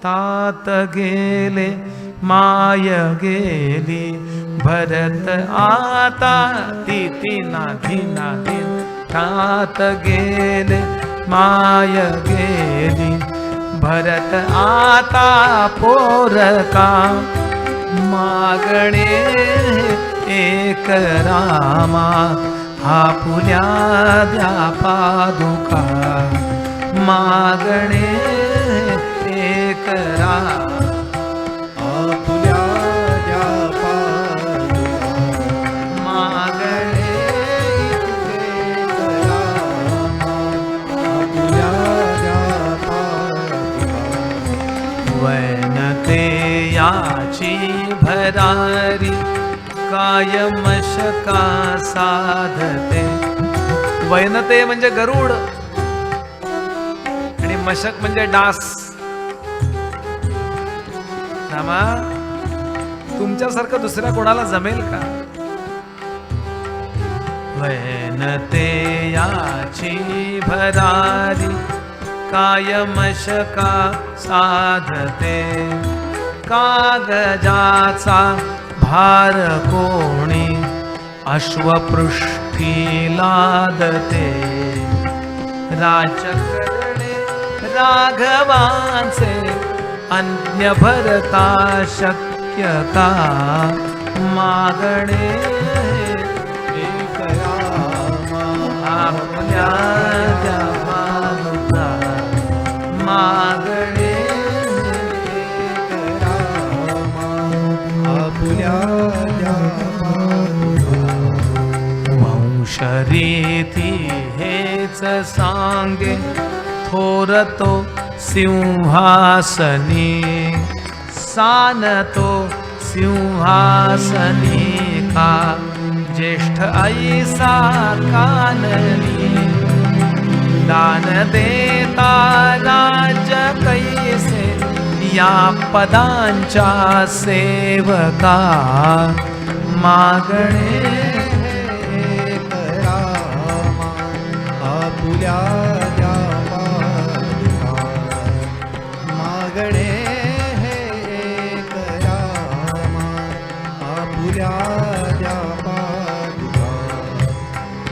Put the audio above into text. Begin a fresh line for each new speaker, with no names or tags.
तात गेले माय गेली भरत आता तिती नाधी नाधी तात गेले माय गेली भरत आता पोरका मागणे एक रामा आपुल्या द्या पादुका मागणे एक रामा
आपुल्या द्या पादुका
मागणे
एक रामा आपुल्या द्या पादुका
वैनते याची भरारी काय मशका साधते. वैनते म्हणजे गरुड आणि मशक म्हणजे डास. रामा तुमच्यासारखं दुसऱ्या कोणाला जमेल का? वैनते याची भरारी काय मशका साधते. कागजाचा भार कोणी अश्वपृष्ठी लादते. राजकरणे राघवांचे अन्य भरता शक्य का मागणे
एक रामा
आपल्या द्या पादुका मागणे
एक रामा आपुल्या द्या पादुका
वंशरीती हेच सांगे थोरतो सिंहासनी सानतो सिंहासनी का ज्येष्ठ ऐसा काननी दान देता राज कैसे या पदांच्या सेवका मागणे
एक रामा आपुल्या